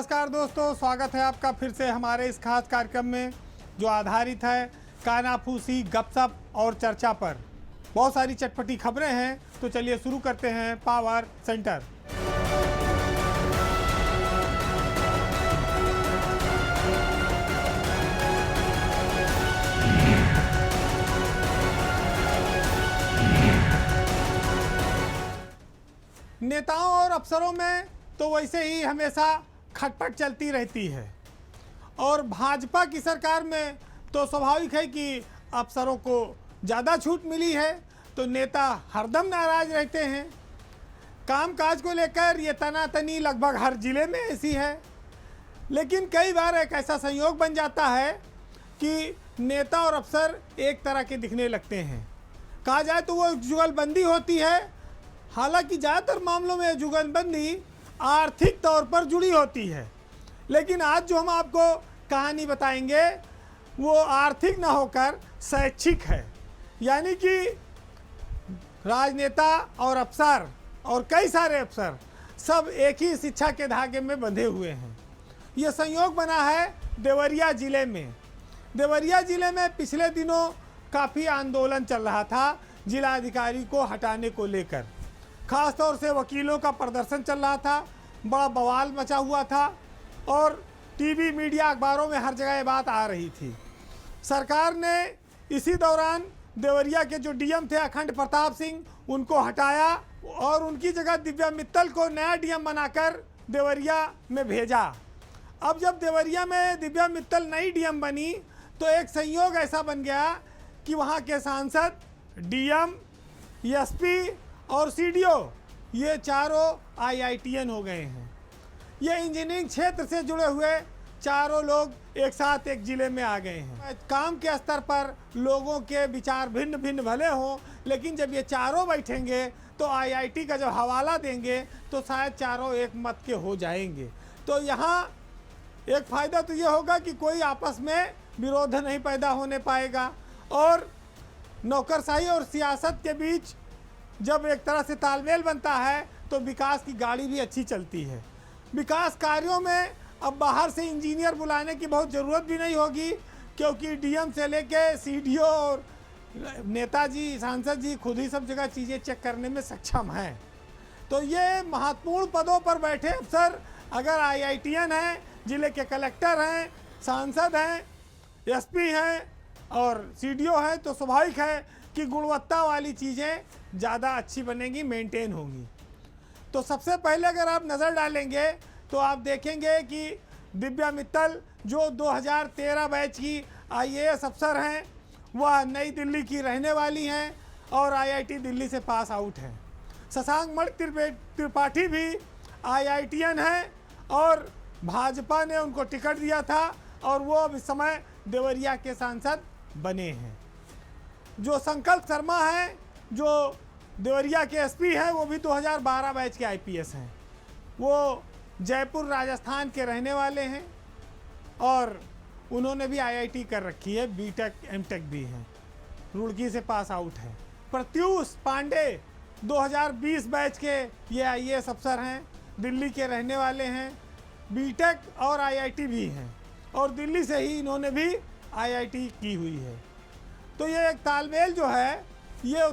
नमस्कार दोस्तों, स्वागत है आपका फिर से हमारे इस खास कार्यक्रम में जो आधारित है कानाफूसी, गपशप और चर्चा पर। बहुत सारी चटपटी खबरें हैं, तो चलिए शुरू करते हैं पावर सेंटर। नेताओं और अफसरों में तो वैसे ही हमेशा खटपट चलती रहती है और भाजपा की सरकार में तो स्वाभाविक है कि अफसरों को ज़्यादा छूट मिली है, तो नेता हरदम नाराज रहते हैं। कामकाज को लेकर ये तनातनी लगभग हर जिले में ऐसी है, लेकिन कई बार एक ऐसा संयोग बन जाता है कि नेता और अफसर एक तरह के दिखने लगते हैं। कहा जाए तो वो जुगलबंदी होती है। हालांकि ज़्यादातर मामलों में जुगलबंदी आर्थिक तौर पर जुड़ी होती है, लेकिन आज जो हम आपको कहानी बताएंगे वो आर्थिक न होकर शैक्षिक है। यानी कि राजनेता और अफसर और कई सारे अफसर सब एक ही शिक्षा के धागे में बंधे हुए हैं। ये संयोग बना है देवरिया ज़िले में। देवरिया ज़िले में पिछले दिनों काफ़ी आंदोलन चल रहा था जिलाधिकारी को हटाने को लेकर। ख़ास तौर से वकीलों का प्रदर्शन चल रहा था, बड़ा बवाल मचा हुआ था और टीवी, मीडिया, अखबारों में हर जगह ये बात आ रही थी। सरकार ने इसी दौरान देवरिया के जो डीएम थे अखंड प्रताप सिंह, उनको हटाया और उनकी जगह दिव्या मित्तल को नया डीएम बनाकर देवरिया में भेजा। अब जब देवरिया में दिव्या मित्तल नई डीएम बनी तो एक संयोग ऐसा बन गया कि वहाँ के सांसद, डीएम, एसपी और सीडीओ ये चारों आईआईटीएन हो गए हैं। ये इंजीनियरिंग क्षेत्र से जुड़े हुए चारों लोग एक साथ एक जिले में आ गए हैं। काम के स्तर पर लोगों के विचार भिन्न भिन्न भले हों, लेकिन जब ये चारों बैठेंगे तो आईआईटी का जब हवाला देंगे तो शायद चारों एक मत के हो जाएंगे। तो यहाँ एक फ़ायदा तो ये होगा कि कोई आपस में विरोध नहीं पैदा होने पाएगा और नौकरशाही और सियासत के बीच जब एक तरह से तालमेल बनता है तो विकास की गाड़ी भी अच्छी चलती है। विकास कार्यों में अब बाहर से इंजीनियर बुलाने की बहुत ज़रूरत भी नहीं होगी, क्योंकि डीएम से लेके सीडीओ और नेताजी, सांसद जी खुद ही सब जगह चीज़ें चेक करने में सक्षम हैं। तो ये महत्वपूर्ण पदों पर बैठे अफसर अगर आईआईटीएन हैं, जिले के कलेक्टर हैं, सांसद हैं, एसपी हैं और सीडीओ हैं, तो स्वाभाविक है कि गुणवत्ता वाली चीज़ें ज़्यादा अच्छी बनेंगी, मेंटेन होंगी। तो सबसे पहले अगर आप नज़र डालेंगे तो आप देखेंगे कि दिव्या मित्तल जो 2013 बैच की आईएएस अफसर हैं, वह नई दिल्ली की रहने वाली हैं और आईआईटी दिल्ली से पास आउट हैं। शशांक मणि त्रिपाठी भी आईआईटीएन हैं और भाजपा ने उनको टिकट दिया था और वो अब इस समय देवरिया के सांसद बने हैं। जो संकल्प शर्मा हैं, जो देवरिया के एसपी हैं, वो भी 2012 बैच के आईपीएस हैं। वो जयपुर, राजस्थान के रहने वाले हैं और उन्होंने भी आईआईटी कर रखी है, बीटेक, एमटेक भी हैं, रुड़की से पास आउट हैं। प्रत्यूष पांडे 2020 बैच के ये आईएएस अफसर हैं, दिल्ली के रहने वाले हैं, बीटेक और आईआईटी भी हैं और दिल्ली से ही इन्होंने भी आईआईटी की हुई है। तो ये एक तालमेल जो है ये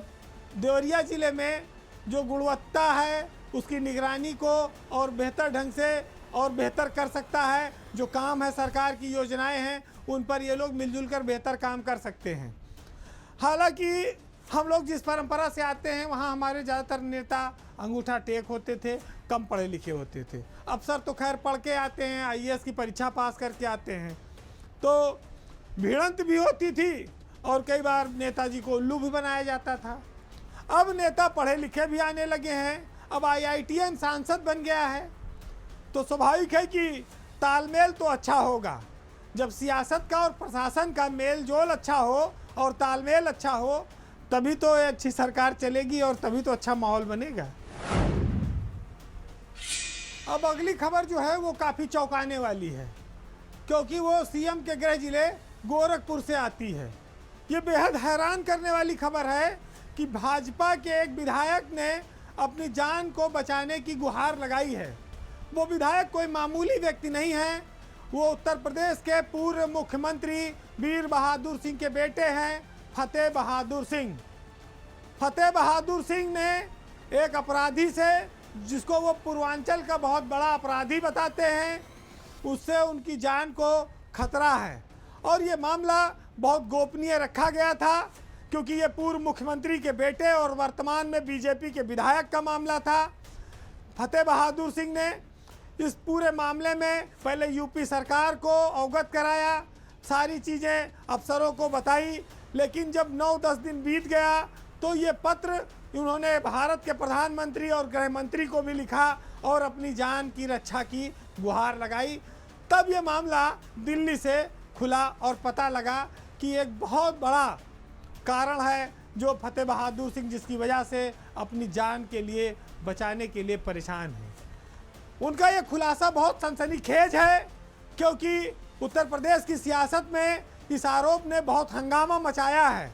देवरिया ज़िले में जो गुणवत्ता है उसकी निगरानी को और बेहतर ढंग से और बेहतर कर सकता है। जो काम है, सरकार की योजनाएं हैं, उन पर ये लोग मिलजुल कर बेहतर काम कर सकते हैं। हालांकि हम लोग जिस परंपरा से आते हैं वहाँ हमारे ज़्यादातर नेता अंगूठा टेक होते थे, कम पढ़े लिखे होते थे। अफसर तो खैर पढ़ के आते हैं, आईएएस की परीक्षा पास करके आते हैं, तो भिड़ंत भी होती थी और कई बार नेताजी को उल्लू भी बनाया जाता था। अब नेता पढ़े लिखे भी आने लगे हैं, अब आईआईटीएन सांसद बन गया है, तो स्वाभाविक है कि तालमेल तो अच्छा होगा। जब सियासत का और प्रशासन का मेल जोल अच्छा हो और तालमेल अच्छा हो तभी तो अच्छी सरकार चलेगी और तभी तो अच्छा माहौल बनेगा। अब अगली खबर जो है वो काफ़ी चौंकाने वाली है, क्योंकि वो सीएम के गृह जिले गोरखपुर से आती है। ये बेहद हैरान करने वाली खबर है कि भाजपा के एक विधायक ने अपनी जान को बचाने की गुहार लगाई है वो विधायक कोई मामूली व्यक्ति नहीं है, वो उत्तर प्रदेश के पूर्व मुख्यमंत्री वीर बहादुर सिंह के बेटे हैं, फतेह बहादुर सिंह। फतेह बहादुर सिंह ने एक अपराधी से, जिसको वो पूर्वांचल का बहुत बड़ा अपराधी बताते हैं, उससे उनकी जान को खतरा है। और ये मामला बहुत गोपनीय रखा गया था, क्योंकि ये पूर्व मुख्यमंत्री के बेटे और वर्तमान में बीजेपी के विधायक का मामला था। फतेह बहादुर सिंह ने इस पूरे मामले में पहले यूपी सरकार को अवगत कराया, सारी चीज़ें अफसरों को बताई, लेकिन जब 9-10 दिन बीत गया तो ये पत्र उन्होंने भारत के प्रधानमंत्री और गृह मंत्री को भी लिखा और अपनी जान की रक्षा की गुहार लगाई। तब ये मामला दिल्ली से खुला और पता लगा कि एक बहुत बड़ा कारण है जो फतेह बहादुर सिंह, जिसकी वजह से अपनी जान के लिए बचाने के लिए परेशान है। उनका ये खुलासा बहुत सनसनीखेज है, क्योंकि उत्तर प्रदेश की सियासत में इस आरोप ने बहुत हंगामा मचाया है।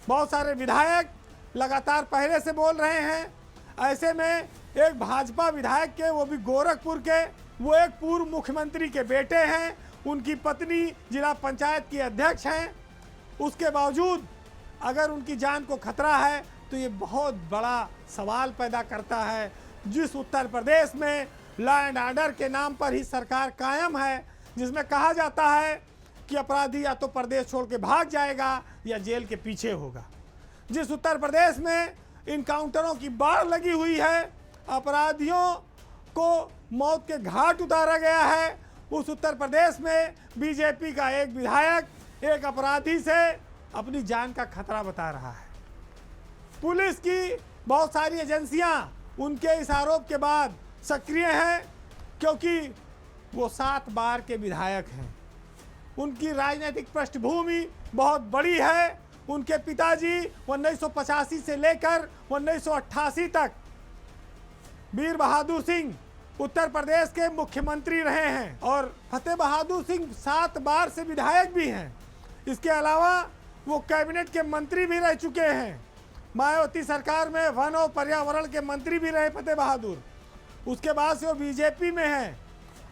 बहुत सारे विधायक लगातार पहले से बोल रहे हैं। ऐसे में एक भाजपा विधायक के, वो भी गोरखपुर के, वो एक पूर्व मुख्यमंत्री के बेटे हैं, उनकी पत्नी जिला पंचायत की अध्यक्ष हैं। उसके बावजूद अगर उनकी जान को खतरा है तो ये बहुत बड़ा सवाल पैदा करता है। जिस उत्तर प्रदेश में लॉ एंड ऑर्डर के नाम पर ही सरकार कायम है, जिसमें कहा जाता है कि अपराधी या तो प्रदेश छोड़ के भाग जाएगा या जेल के पीछे होगा, जिस उत्तर प्रदेश में इनकाउंटरों की बाढ़ लगी हुई है, अपराधियों को मौत के घाट उतारा गया है, उस उत्तर प्रदेश में बीजेपी का एक विधायक एक अपराधी से अपनी जान का खतरा बता रहा है। पुलिस की बहुत सारी एजेंसियां उनके इस आरोप के बाद सक्रिय हैं, क्योंकि वो 7 बार के विधायक हैं। उनकी राजनीतिक पृष्ठभूमि बहुत बड़ी है। उनके पिताजी 1985 से लेकर 1988 तक वीर बहादुर सिंह उत्तर प्रदेश के मुख्यमंत्री रहे हैं और फतेह बहादुर सिंह 7 बार से विधायक भी हैं। इसके अलावा वो कैबिनेट के मंत्री भी रह चुके हैं। मायावती सरकार में वन और पर्यावरण के मंत्री भी रहे फतेह बहादुर। उसके बाद से वो बीजेपी में हैं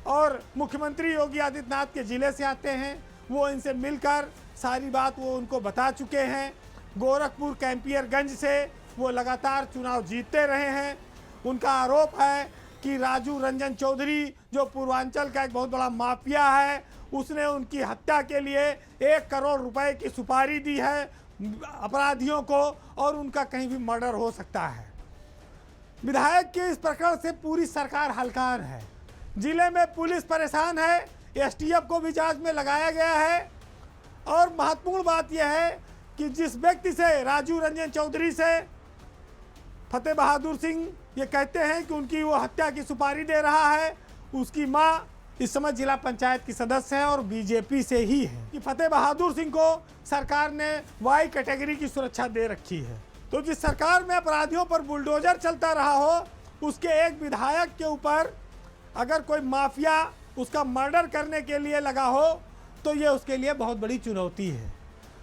और मुख्यमंत्री योगी आदित्यनाथ के ज़िले से आते हैं। वो इनसे मिलकर सारी बात वो उनको बता चुके हैं। गोरखपुर कैंपियरगंज से वो लगातार चुनाव जीतते रहे हैं। उनका आरोप है कि राजू रंजन चौधरी, जो पूर्वांचल का एक बहुत बड़ा माफिया है, उसने उनकी हत्या के लिए 1 करोड़ रुपए की सुपारी दी है अपराधियों को, और उनका कहीं भी मर्डर हो सकता है। विधायक के इस प्रकरण से पूरी सरकार हलकान है। जिले में पुलिस परेशान है, एसटीएफ को भी जांच में लगाया गया है। और महत्वपूर्ण बात यह है कि जिस व्यक्ति से, राजू रंजन चौधरी से फतेह बहादुर सिंह ये कहते हैं कि उनकी वो हत्या की सुपारी दे रहा है, उसकी मां इस समय जिला पंचायत की सदस्य है और बीजेपी से ही है। कि फतेह बहादुर सिंह को सरकार ने वाई कैटेगरी की सुरक्षा दे रखी है। तो जिस सरकार में अपराधियों पर बुलडोजर चलता रहा हो, उसके एक विधायक के ऊपर अगर कोई माफिया उसका मर्डर करने के लिए लगा हो, तो ये उसके लिए बहुत बड़ी चुनौती है।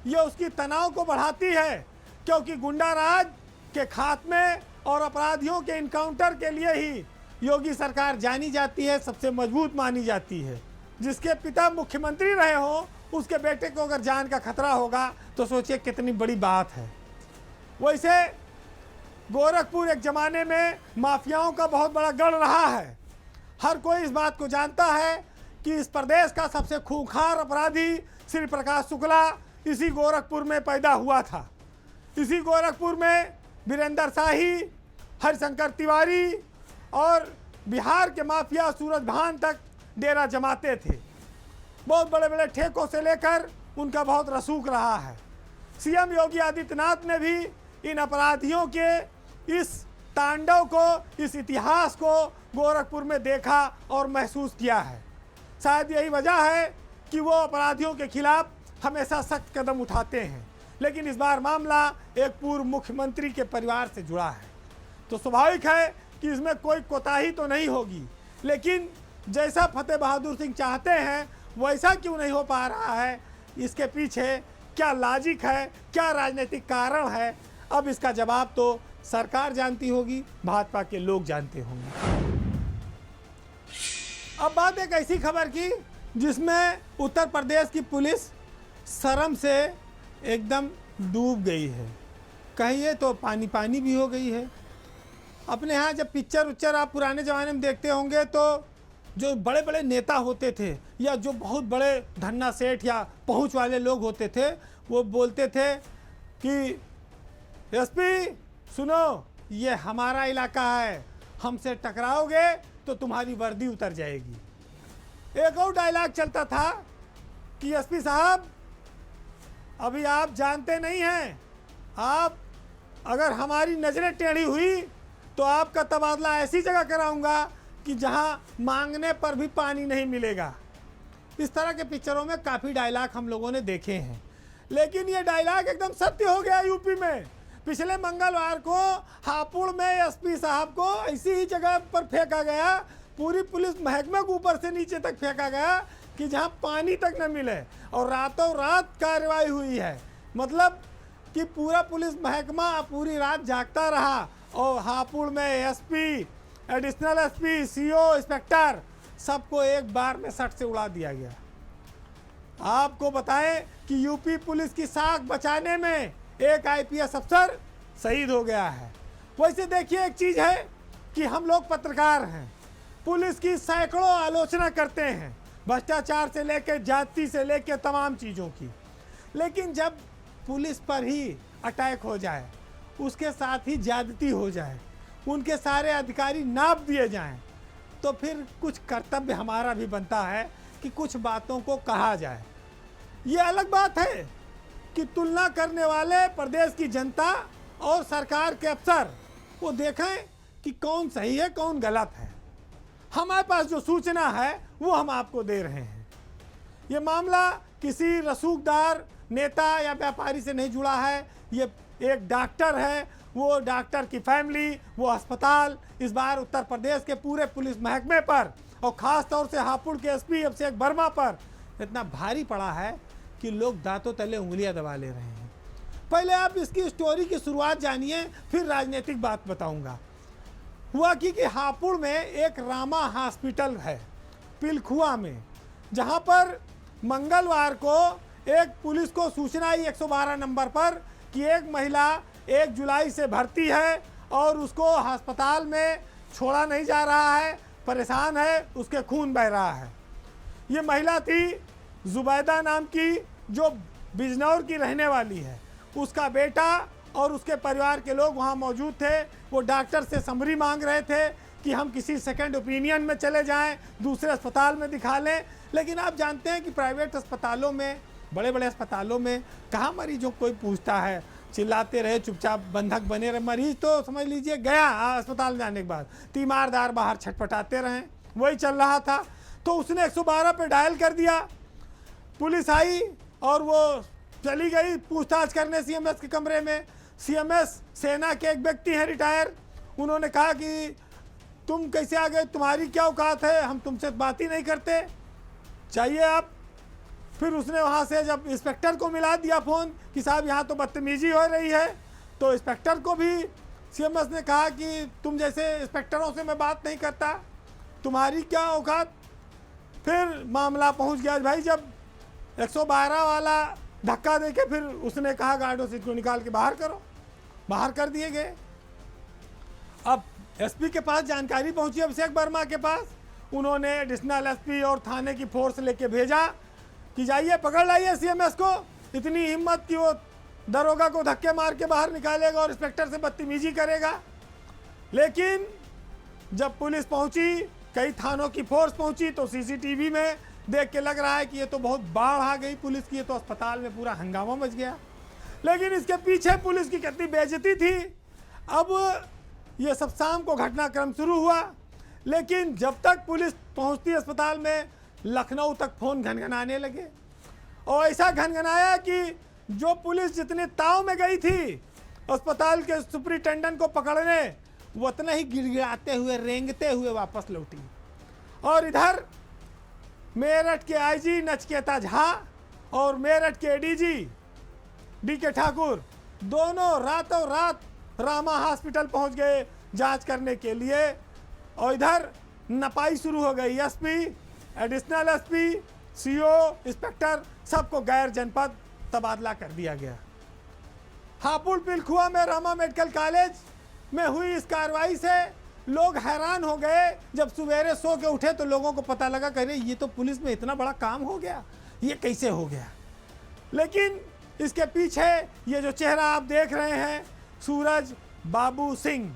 ये उसकी तनाव को बढ़ाती है, क्योंकि गुंडा राज के खात्मे और अपराधियों के इनकाउंटर के लिए ही योगी सरकार जानी जाती है, सबसे मजबूत मानी जाती है। जिसके पिता मुख्यमंत्री रहे हो, उसके बेटे को अगर जान का खतरा होगा तो सोचिए कितनी बड़ी बात है। वैसे गोरखपुर एक ज़माने में माफियाओं का बहुत बड़ा गढ़ रहा है। हर कोई इस बात को जानता है कि इस प्रदेश का सबसे खूंखार अपराधी श्री प्रकाश शुक्ला इसी गोरखपुर में पैदा हुआ था। इसी गोरखपुर में वीरेंद्र शाही, हरिशंकर तिवारी और बिहार के माफिया सूरज भान तक डेरा जमाते थे। बहुत बड़े बड़े ठेकों से लेकर उनका बहुत रसूख रहा है। सीएम योगी आदित्यनाथ ने भी इन अपराधियों के इस तांडव को, इस इतिहास को गोरखपुर में देखा और महसूस किया है। शायद यही वजह है कि वो अपराधियों के खिलाफ हमेशा सख्त कदम उठाते हैं। लेकिन इस बार मामला एक पूर्व मुख्यमंत्री के परिवार से जुड़ा है, तो स्वाभाविक है कि इसमें कोई कोताही तो नहीं होगी। लेकिन जैसा फतेह बहादुर सिंह चाहते हैं वैसा क्यों नहीं हो पा रहा है, इसके पीछे क्या लॉजिक है, क्या राजनीतिक कारण है, अब इसका जवाब तो सरकार जानती होगी, भाजपा के लोग जानते होंगे। अब बात एक ऐसी खबर की जिसमें उत्तर प्रदेश की पुलिस शर्म से एकदम डूब गई है, कहिए तो पानी पानी भी हो गई है। अपने यहाँ जब पिक्चर उच्चर आप पुराने ज़माने में देखते होंगे तो जो बड़े बड़े नेता होते थे या जो बहुत बड़े धन्ना सेठ या पहुँच वाले लोग होते थे, वो बोलते थे कि एसपी सुनो, ये हमारा इलाका है, हमसे टकराओगे तो तुम्हारी वर्दी उतर जाएगी। एक और डायलॉग चलता था कि एसपी साहब, अभी आप जानते नहीं हैं, आप अगर हमारी नज़रें टेढ़ी हुई तो आपका तबादला ऐसी जगह कराऊंगा कि जहां मांगने पर भी पानी नहीं मिलेगा। इस तरह के पिक्चरों में काफ़ी डायलॉग हम लोगों ने देखे हैं, लेकिन ये डायलॉग एकदम सत्य हो गया यूपी में। पिछले मंगलवार को हापुड़ में एसपी साहब को ऐसी ही जगह पर फेंका गया, पूरी पुलिस महकमे को ऊपर से नीचे तक फेंका गया कि जहां पानी तक न मिले, और रातों रात कार्रवाई हुई है। मतलब कि पूरा पुलिस महकमा पूरी रात जागता रहा और हापुड़ में SP, additional SP, CO, inspector सबको एक बार में सट से उड़ा दिया गया। आपको बताएं कि यूपी पुलिस की साख बचाने में एक आईपीएस अफसर शहीद हो गया है। वैसे देखिए, एक चीज़ है कि हम लोग पत्रकार हैं, पुलिस की सैकड़ों आलोचना करते हैं, भ्रष्टाचार से लेकर जाति से लेकर तमाम चीज़ों की, लेकिन जब पुलिस पर ही अटैक हो जाए, उसके साथ ही ज्यादती हो जाए, उनके सारे अधिकारी नाप दिए जाएं, तो फिर कुछ कर्तव्य हमारा भी बनता है कि कुछ बातों को कहा जाए। ये अलग बात है कि तुलना करने वाले प्रदेश की जनता और सरकार के अफसर वो देखें कि कौन सही है कौन गलत है। हमारे पास जो सूचना है वो हम आपको दे रहे हैं। ये मामला किसी रसूखदार नेता या व्यापारी से नहीं जुड़ा है, ये एक डॉक्टर है, वो डॉक्टर की फैमिली, वो अस्पताल इस बार उत्तर प्रदेश के पूरे पुलिस महकमे पर और ख़ास तौर से हापुड़ के एसपी अभिषेक वर्मा पर इतना भारी पड़ा है कि लोग दांतों तले उंगलियां दबा ले रहे हैं। पहले आप इसकी स्टोरी की शुरुआत जानिए, फिर राजनीतिक बात बताऊंगा। हुआ कि हापुड़ में एक रामा हॉस्पिटल है पिलखुआ में, जहां पर मंगलवार को एक पुलिस को सूचना आई 112 नंबर पर कि एक महिला 1 जुलाई से भर्ती है और उसको अस्पताल में छोड़ा नहीं जा रहा है, परेशान है, उसके खून बह रहा है। ये महिला थी जुबैदा नाम की, जो बिजनौर की रहने वाली है। उसका बेटा और उसके परिवार के लोग वहाँ मौजूद थे। वो डॉक्टर से समरी मांग रहे थे कि हम किसी सेकंड ओपिनियन में चले जाएं, दूसरे अस्पताल में दिखा लें। लेकिन आप जानते हैं कि प्राइवेट अस्पतालों में, बड़े बड़े अस्पतालों में कहाँ मरीजों को कोई पूछता है, चिल्लाते रहे, चुपचाप बंधक बने रहे। मरीज तो समझ लीजिए गया अस्पताल जाने के बाद, तीमारदार बाहर छटपटाते रहे, वही चल रहा था। तो उसने 112 पे डायल कर दिया, पुलिस आई और वो चली गई पूछताछ करने सीएमएस के कमरे में। सीएमएस सेना के एक व्यक्ति हैं रिटायर, उन्होंने कहा कि तुम कैसे आ गए, तुम्हारी क्या औकात है, हम तुमसे बात ही नहीं करते, चाहिए आप। फिर उसने वहाँ से जब इंस्पेक्टर को मिला दिया फ़ोन कि साहब यहाँ तो बदतमीजी हो रही है, तो इंस्पेक्टर को भी सीएमएस ने कहा कि तुम जैसे इंस्पेक्टरों से मैं बात नहीं करता, तुम्हारी क्या औकात। फिर मामला पहुँच गया भाई, जब 112 वाला धक्का दे के फिर उसने कहा गार्डों से इसको निकाल के बाहर करो, बाहर कर दिए गए। अब एसपी के पास जानकारी पहुंची अभिषेक वर्मा के पास, उन्होंने एडिशनल एसपी और थाने की फोर्स लेके भेजा कि जाइए पकड़ लाइए सीएमएस को। इतनी हिम्मत कि वो दरोगा को धक्के मार के बाहर निकालेगा और इंस्पेक्टर से बदतमीजी करेगा। लेकिन जब पुलिस पहुंची, कई थानों की फोर्स पहुंची, तो सीसीटीवी में देख के लग रहा है कि ये तो बहुत बाढ़ आ गई पुलिस की, ये तो अस्पताल में पूरा हंगामा मच गया। लेकिन इसके पीछे पुलिस की कितनी बेइज्जती थी। अब ये सब शाम को घटनाक्रम शुरू हुआ, लेकिन जब तक पुलिस पहुंचती अस्पताल में, लखनऊ तक फोन घनघनाने लगे। और ऐसा घनघनाया कि जो पुलिस जितने ताव में गई थी अस्पताल के सुपरिटेंडेंट को पकड़ने, वो उतना ही गिड़गिड़ाते हुए, रेंगते हुए वापस लौटी। और इधर मेरठ के आईजी नचिकेता झा और मेरठ के एडीजी डीके ठाकुर दोनों रातों रात रामा हॉस्पिटल पहुंच गए जांच करने के लिए। और इधर नपाई शुरू हो गई। SP, additional SP, CO, inspector सबको गैर जनपद तबादला कर दिया गया। हापुड़ पिलखुआ में रामा मेडिकल कॉलेज में हुई इस कार्रवाई से लोग हैरान हो गए। जब सवेरे सो के उठे तो लोगों को पता लगा कि अरे ये तो पुलिस में इतना बड़ा काम हो गया, ये कैसे हो गया। लेकिन इसके पीछे ये जो चेहरा आप देख रहे हैं, सूरज बाबू सिंह,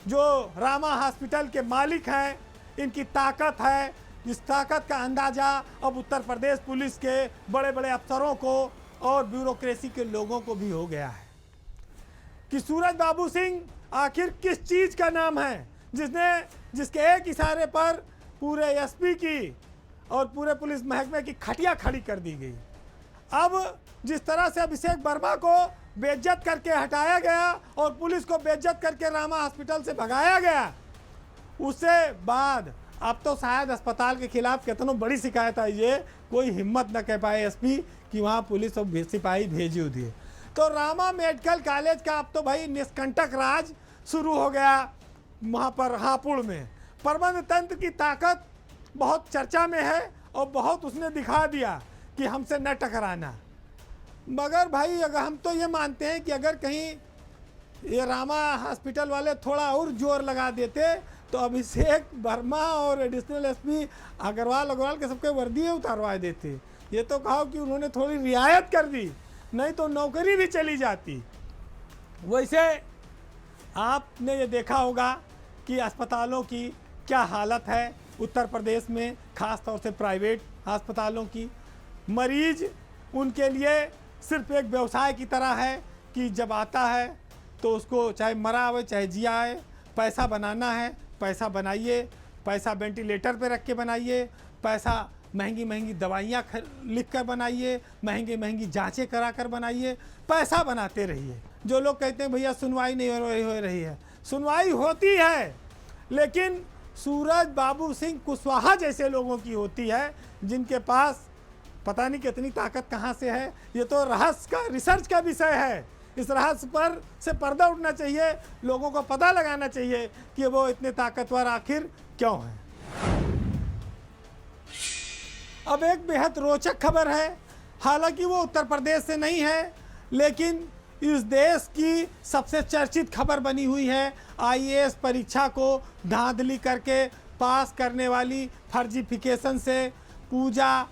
जो रामा हॉस्पिटल के मालिक हैं, इनकी ताकत है। इस ताकत का अंदाज़ा अब उत्तर प्रदेश पुलिस के बड़े बड़े अफसरों को और ब्यूरोक्रेसी के लोगों को भी हो गया है कि सूरज बाबू सिंह आखिर किस चीज़ का नाम है जिसके एक इशारे पर पूरे एसपी की और पूरे पुलिस महकमे की खटिया खड़ी कर दी गई। अब जिस तरह से अभिषेक वर्मा को बेइज्जत करके हटाया गया और पुलिस को बेइज्जत करके रामा हॉस्पिटल से भगाया गया, उससे बाद अब तो शायद अस्पताल के खिलाफ कितनों बड़ी शिकायत आई है, कोई हिम्मत न कह पाए एसपी कि वहाँ पुलिस और सिपाही भेजी दिए। तो रामा मेडिकल कॉलेज का अब तो भाई निष्कंटक राज शुरू हो गया वहाँ पर हापुड़ में। प्रबंध तंत्र की ताकत बहुत चर्चा में है और बहुत उसने दिखा दिया कि हमसे न टकराना। मगर भाई अगर हम तो ये मानते हैं कि अगर कहीं ये रामा हॉस्पिटल वाले थोड़ा और जोर लगा देते तो अभिषेक वर्मा और एडिशनल एसपी अग्रवाल के सबके वर्दी उतारवा देते। ये तो कहा कि उन्होंने थोड़ी रियायत कर दी, नहीं तो नौकरी भी चली जाती। वैसे आपने ये देखा होगा कि अस्पतालों की क्या हालत है उत्तर प्रदेश में, ख़ास तौर से प्राइवेट अस्पतालों की। मरीज उनके लिए सिर्फ एक व्यवसाय की तरह है कि जब आता है तो उसको चाहे मरा आवे चाहे जिया आए, पैसा बनाना है, पैसा बनाइए, पैसा वेंटिलेटर पे रख के बनाइए, पैसा महंगी महंगी दवाइयाँ लिख कर बनाइए, महंगी महंगी जांचें करा कर बनाइए, पैसा बनाते रहिए। जो लोग कहते हैं भैया सुनवाई नहीं हो रही है, सुनवाई होती है, लेकिन सूरज बाबू सिंह कुशवाहा जैसे लोगों की होती है जिनके पास पता नहीं कितनी ताकत कहाँ से है। ये तो रहस्य का, रिसर्च का विषय है। इस रहस्य पर से पर्दा उठना चाहिए, लोगों को पता लगाना चाहिए कि वो इतने ताकतवर आखिर क्यों हैं। अब एक बेहद रोचक खबर है, हालांकि वो उत्तर प्रदेश से नहीं है, लेकिन इस देश की सबसे चर्चित खबर बनी हुई है। आईएएस परीक्षा को धांधली करके पास करने वाली फर्जीफिकेशन से पूजा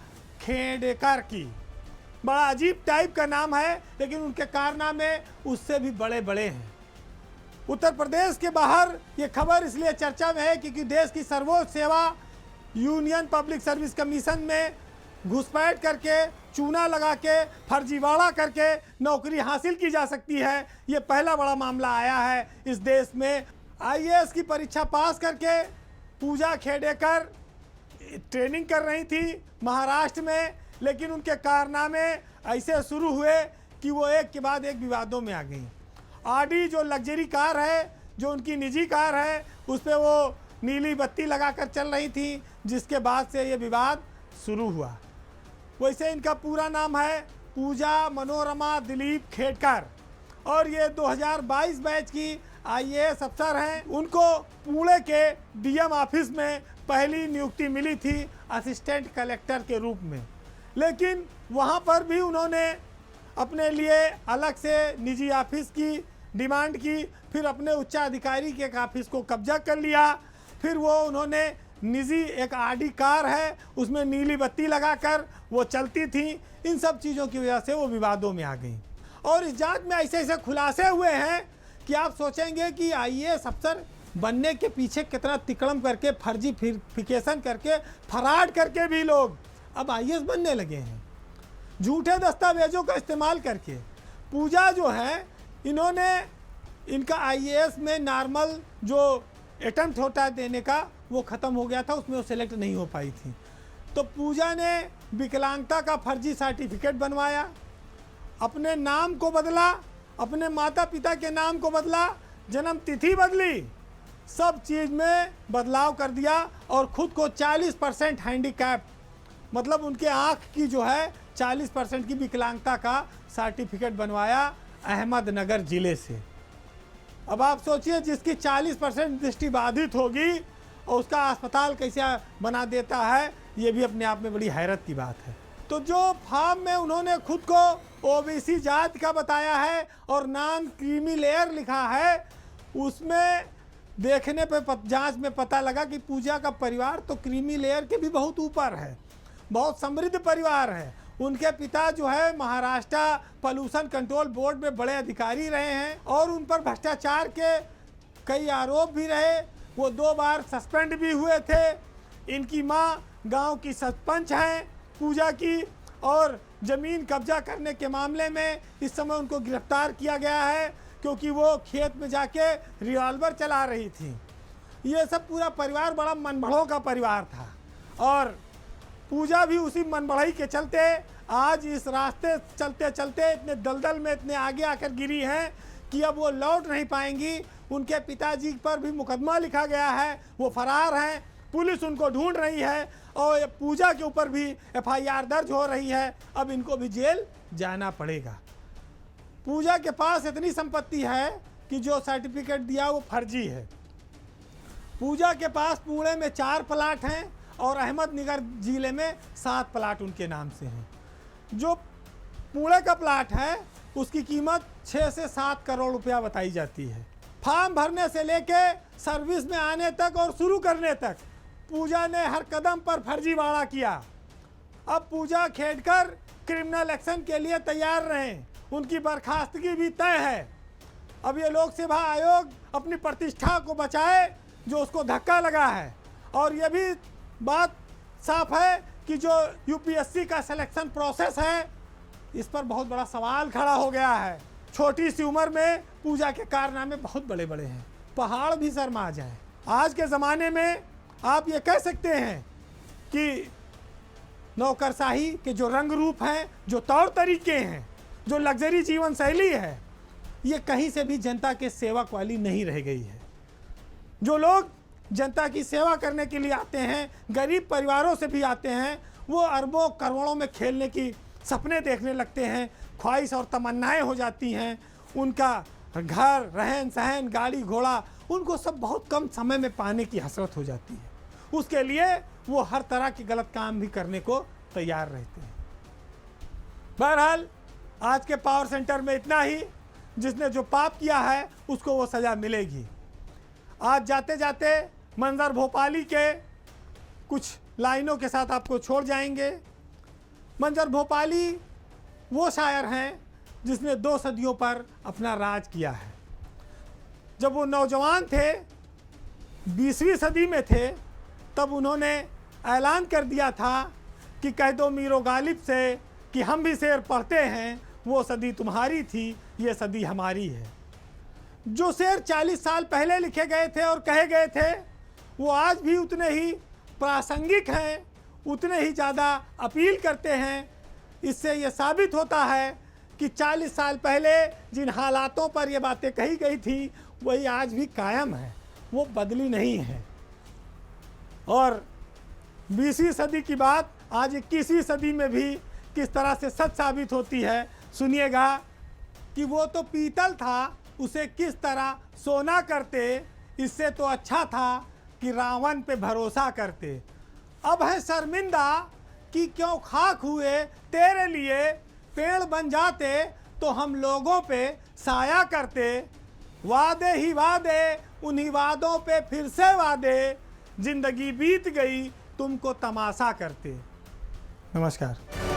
खेड़ेकर की। बड़ा अजीब टाइप का नाम है, लेकिन उनके कारनामे उससे भी बड़े बड़े हैं। उत्तर प्रदेश के बाहर ये खबर इसलिए चर्चा में है क्योंकि देश की सर्वोच्च सेवा यूनियन पब्लिक सर्विस कमीशन में घुसपैठ करके, चूना लगा के, फर्जीवाड़ा करके नौकरी हासिल की जा सकती है। ये पहला बड़ा मामला आया है इस देश में। आईएएस की परीक्षा पास करके पूजा खेड़ेकर ट्रेनिंग कर रही थी महाराष्ट्र में, लेकिन उनके कारनामे ऐसे शुरू हुए कि वो एक के बाद एक विवादों में आ गई। ऑडी जो लग्जरी कार है, जो उनकी निजी कार है, उस पर वो नीली बत्ती लगाकर चल रही थी, जिसके बाद से ये विवाद शुरू हुआ। वैसे इनका पूरा नाम है पूजा मनोरमा दिलीप खेड़कर और ये 2022 बैच की आईएएस अफसर हैं। उनको पुणे के डीएम ऑफिस में पहली नियुक्ति मिली थी असिस्टेंट कलेक्टर के रूप में, लेकिन वहाँ पर भी उन्होंने अपने लिए अलग से निजी ऑफिस की डिमांड की, फिर अपने उच्चाधिकारी के ऑफिस को कब्जा कर लिया, फिर वो उन्होंने निजी एक आडी कार है उसमें नीली बत्ती लगाकर वो चलती थी। इन सब चीज़ों की वजह से वो विवादों में आ गई और इस जांच में ऐसे ऐसे खुलासे हुए हैं कि आप सोचेंगे कि आईएएस अफसर बनने के पीछे कितना तिकड़म करके, फर्जीफिकेशन करके, फराड करके भी लोग अब आईएएस बनने लगे हैं, झूठे दस्तावेजों का इस्तेमाल करके। पूजा जो है, इन्होंने इनका आईएएस में नॉर्मल जो अटेम्प्ट होता है देने का वो ख़त्म हो गया था, उसमें वो सिलेक्ट नहीं हो पाई थी। तो पूजा ने विकलांगता का फर्जी सर्टिफिकेट बनवाया, अपने नाम को बदला, अपने माता पिता के नाम को बदला, जन्म तिथि बदली, सब चीज़ में बदलाव कर दिया और ख़ुद को 40% हैंडीकैप, मतलब उनके आँख की जो है 40% की विकलांगता का सर्टिफिकेट बनवाया अहमदनगर ज़िले से। अब आप सोचिए जिसकी 40% दृष्टि बाधित होगी और उसका अस्पताल कैसे बना देता है, ये भी अपने आप में बड़ी हैरत की बात है। तो जो फॉर्म में उन्होंने खुद को ओबीसी जाति का बताया है और नाम क्रीमी लेयर लिखा है, उसमें देखने पे जांच में पता लगा कि पूजा का परिवार तो क्रीमी लेयर के भी बहुत ऊपर है, बहुत समृद्ध परिवार है। उनके पिता जो है महाराष्ट्र पॉल्यूशन कंट्रोल बोर्ड में बड़े अधिकारी रहे हैं और उन पर भ्रष्टाचार के कई आरोप भी रहे। वो 2 बार सस्पेंड भी हुए थे। इनकी माँ गांव की सरपंच हैं पूजा की, और ज़मीन कब्जा करने के मामले में इस समय उनको गिरफ्तार किया गया है क्योंकि वो खेत में जाके रिवॉल्वर चला रही थी। ये सब पूरा परिवार बड़ा मनबड़ों का परिवार था और पूजा भी उसी मनबड़ई के चलते आज इस रास्ते चलते चलते इतने दलदल में इतने आगे आकर गिरी हैं कि अब वो लौट नहीं पाएंगी। उनके पिताजी पर भी मुकदमा लिखा गया है, वो फरार हैं, पुलिस उनको ढूंढ रही है और पूजा के ऊपर भी एफआईआर दर्ज हो रही है। अब इनको भी जेल जाना पड़ेगा। पूजा के पास इतनी संपत्ति है कि जो सर्टिफिकेट दिया वो फर्जी है। पूजा के पास पुणे में 4 प्लाट हैं और अहमदनगर जिले में 7 प्लाट उनके नाम से हैं। जो पुणे का प्लाट है उसकी कीमत 6 से 7 करोड़ रुपया बताई जाती है। फॉर्म भरने से लेके सर्विस में आने तक और शुरू करने तक पूजा ने हर कदम पर फर्जीवाड़ा किया। अब पूजा खेड़कर क्रिमिनल एक्शन के लिए तैयार रहें, उनकी बर्खास्तगी भी तय है। अब ये लोक सेवा आयोग अपनी प्रतिष्ठा को बचाए जो उसको धक्का लगा है। और ये भी बात साफ है कि जो यूपीएससी का सिलेक्शन प्रोसेस है इस पर बहुत बड़ा सवाल खड़ा हो गया है। छोटी सी उम्र में पूजा के कारनामे बहुत बड़े बड़े हैं, पहाड़ भी शर्मा जाए। आज के ज़माने में आप ये कह सकते हैं कि नौकरशाही के जो रंग रूप हैं, जो तौर तरीके हैं, जो लग्जरी जीवन शैली है, ये कहीं से भी जनता के सेवक वाली नहीं रह गई है। जो लोग जनता की सेवा करने के लिए आते हैं, गरीब परिवारों से भी आते हैं, वो अरबों करोड़ों में खेलने की सपने देखने लगते हैं, ख्वाहिश और तमन्नाएं हो जाती हैं। उनका घर, रहन सहन, गाड़ी घोड़ा, उनको सब बहुत कम समय में पाने की हसरत हो जाती है। उसके लिए वो हर तरह के गलत काम भी करने को तैयार रहते हैं। बहरहाल आज के पावर सेंटर में इतना ही। जिसने जो पाप किया है उसको वो सज़ा मिलेगी। आज जाते जाते मंजर भोपाली के कुछ लाइनों के साथ आपको छोड़ जाएंगे। मंजर भोपाली वो शायर हैं जिसने 2 सदियों पर अपना राज किया है। जब वो नौजवान थे, 20वीं सदी में थे, तब उन्होंने ऐलान कर दिया था कि कह दो मीरो गालिब से कि हम भी शेर पढ़ते हैं, वो सदी तुम्हारी थी, ये सदी हमारी है। जो शेर 40 साल पहले लिखे गए थे और कहे गए थे, वो आज भी उतने ही प्रासंगिक हैं, उतने ही ज़्यादा अपील करते हैं। इससे ये साबित होता है कि 40 साल पहले जिन हालातों पर ये बातें कही गई थी वही आज भी कायम है, वो बदली नहीं है। और 20वीं सदी की बात आज 21वीं सदी में भी किस तरह से सच साबित होती है, सुनिएगा कि वो तो पीतल था, उसे किस तरह सोना करते, इससे तो अच्छा था कि रावण पे भरोसा करते। अब है शर्मिंदा कि क्यों खाक हुए तेरे लिए, पेड़ बन जाते तो हम लोगों पे साया करते। वादे ही वादे, उन्हीं वादों पे फिर से वादे, जिंदगी बीत गई तुमको तमाशा करते। नमस्कार।